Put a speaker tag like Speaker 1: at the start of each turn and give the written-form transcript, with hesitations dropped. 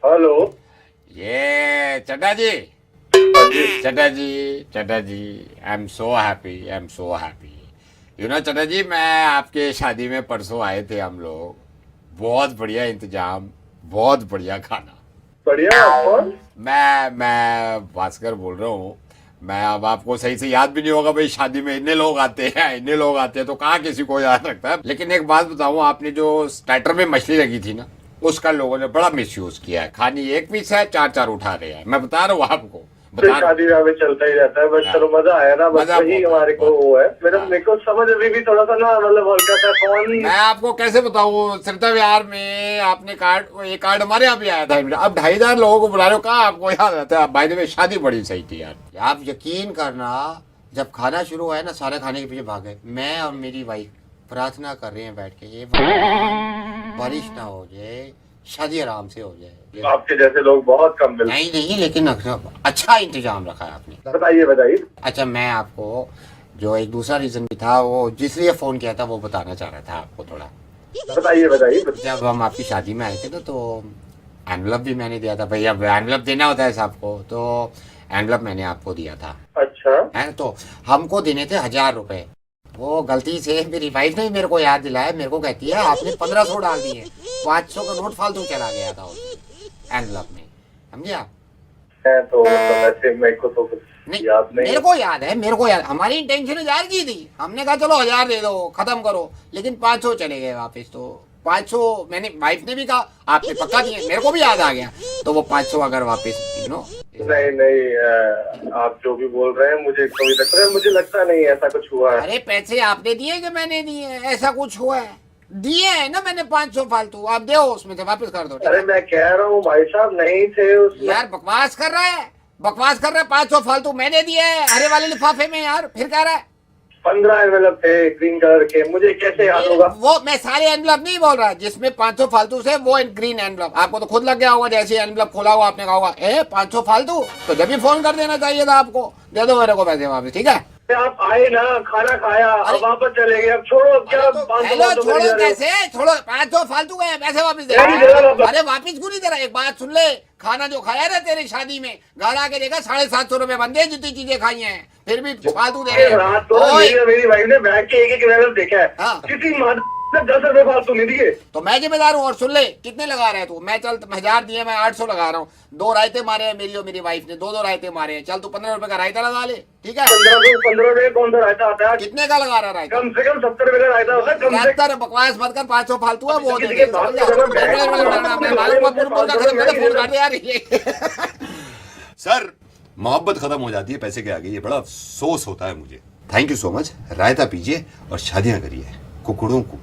Speaker 1: Hello.
Speaker 2: ये चड्डा जी,
Speaker 1: हाँ जी।
Speaker 2: Chadha ji, I am so happy, I am so happy. You know Chadha ji, मैं आपके शादी में परसों आए थे हम लोग। बहुत बढ़िया इंतजाम, बहुत बढ़िया खाना।
Speaker 1: बढ़िया। आप कौन?
Speaker 2: मैं भास्कर बोल रहा हूँ। मैं अब आपको सही से याद भी नहीं होगा भाई, शादी में इतने लोग आते हैं तो कहाँ किसी को याद रखता है। लेकिन एक बात बताऊँ, आपने जो स्टार्टर में मछली लगी थी ना, उसका लोगों ने बड़ा मिस यूज किया है। खानी एक पीस है, चार चार उठा रहे हैं। मैं बता रहा हूँ आपको,
Speaker 1: तो
Speaker 2: बता रहा
Speaker 1: शादी ब्याह में चलता ही रहता है, बस
Speaker 2: हाँ।
Speaker 1: चलो मजा आया ना, बस
Speaker 2: मजा
Speaker 1: वही
Speaker 2: बहुत
Speaker 1: हमारे
Speaker 2: आया,
Speaker 1: को वो है।
Speaker 2: हाँ।
Speaker 1: मेरे को समझ अभी भी थोड़ा सा ना, मतलब हल्का सा कौन।
Speaker 2: मैं आपको कैसे बताऊँ, श्रीता विहार में आपने एक कार्ड हमारे यहाँ भी आया था। अब 2,500 लोगों को बुला रहे हो, कहाँ आपको याद रहता है। बाय द वे, शादी बड़ी सही थी यार। आप यकीन करना, जब खाना शुरू हुआ है ना, सारे खाने के पीछे भागे। मैं और मेरी वाइफ प्रार्थना कर रहे हैं बैठ के, ये भगवान, बारिश ना हो जाए, शादी आराम से हो जाए।
Speaker 1: आपके जैसे लोग बहुत कम मिलते।
Speaker 2: नहीं नहीं, लेकिन अच्छा इंतजाम रखा है आपने।
Speaker 1: बताइए बताइए।
Speaker 2: अच्छा, मैं आपको जो एक दूसरा रीजन भी था, वो जिस लिए फोन किया था, वो बताना चाह रहा था आपको थोड़ा।
Speaker 1: बताइए बताइए।
Speaker 2: जब हम आपकी शादी में आए थे ना, तो एनवलप भी मैंने दिया था भाई। अब एनवलप देना होता है सबको, तो एनवलप मैंने आपको दिया था।
Speaker 1: अच्छा।
Speaker 2: है तो हमको देने थे 1,000 रुपए। वो गलती से मेरी वाइफ ने मेरे को याद दिलाया। मेरे को कहती है आपने 1,500 डाल दिए। 500 का नोट फालतू चला गया था एनवलप में, समझे आप?
Speaker 1: मैं तो मतलब ऐसे मेरे को तो कुछ
Speaker 2: नहीं,
Speaker 1: याद नहीं।
Speaker 2: मेरे को याद है, मेरे को याद। हमारी इंटेंशन 1,000 की थी। हमने कहा चलो 1,000 दे दो, खत्म करो। लेकिन 500 चले गए वापस। तो 500 मैंने, वाइफ ने भी कहा आपने पक्का दिए, मेरे को भी याद आ गया। तो वो 500 अगर वापस, यू नो।
Speaker 1: नहीं नहीं, आप जो भी बोल रहे हैं मुझे कभी लगता है, मुझे लगता नहीं ऐसा कुछ हुआ है।
Speaker 2: अरे पैसे आपने दिए कि मैंने दिए? ऐसा कुछ हुआ है? दिए है ना मैंने 500 फालतू। आप दो, उसमें से वापस कर दो, ठीक
Speaker 1: अरे
Speaker 2: है?
Speaker 1: मैं कह रहा हूँ भाई साहब नहीं थे उसमें।
Speaker 2: यार बकवास कर रहा है, बकवास कर रहा है। 500 फालतू मैंने दिए है, हरे वाले लिफाफे में यार। फिर कह रहा है
Speaker 1: 15 एनवेलप थे ग्रीन कलर के, मुझे कैसे याद होगा?
Speaker 2: वो मैं सारे एनवलप नहीं बोल रहा, जिसमें 500 फालतू से वो ग्रीन एनवलप। आपको तो खुद लग गया होगा, जैसे एनवलप खोला हुआ आपने कहा होगा 500 फालतू। तो जब भी फोन कर देना चाहिए था आपको। दे दो मेरे को पैसे वापस, ठीक है?
Speaker 1: आप आए ना, खाना खाया, अब वापस चले गए, अब छोड़ो, अब क्या
Speaker 2: तो
Speaker 1: 500
Speaker 2: हेलो,
Speaker 1: करी
Speaker 2: छोड़ो
Speaker 1: जा रहे हो?
Speaker 2: कैसे छोड़ो? 500 फालतू गए, पैसे वापस दे।
Speaker 1: नहीं दे रहा वापस।
Speaker 2: अरे वापस क्यों नहीं दे रहा? एक बात सुन ले, खाना जो खाया ना तेरी शादी में, घर आके देखा 750 रुपए बनते हैं, जितनी चीजें खाई हैं, फिर भी फालतू दे रहे हैं।
Speaker 1: रात को
Speaker 2: ओए,
Speaker 1: मेरी वाइफ ने बैठ के एक एनवेलप देखा है।
Speaker 2: हाँ।
Speaker 1: किसी माद ने 10 रुपए फालतू नहीं दिए।
Speaker 2: तो मैं जिम्मेदार हूँ। और सुन ले, कितने लगा रहे तू? मैं चल 1,000 दिए, मैं 800 लगा रहा हूँ। 2 रायते मारे हैं मेरी और मेरी वाइफ ने, 2 रायते मारे हैं। चल तू 15 रुपए का रायता लगा ले, ठीक है?
Speaker 1: 15 रुपए कौन सा रायता आता है?
Speaker 2: कितने का लगा रहा रायता?
Speaker 1: कम से कम 70 रुपए का रायता होता है, कम से कम।
Speaker 2: 70 बकवास मत कर, 500 फालतू है, वो दे
Speaker 1: किसी
Speaker 2: दे।
Speaker 1: के बात
Speaker 2: समझा?
Speaker 1: में
Speaker 2: मैं मालूम है, फोन का खत्म कर दे, फोन काट दे यार ये। सर, मोहब्बत खत्म हो जाती है पैसे के आगे, ये बड़ा अफसोस होता है मुझे। Thank you so much. रायता पीजिए और शादियां करिए, कुकड़ों को।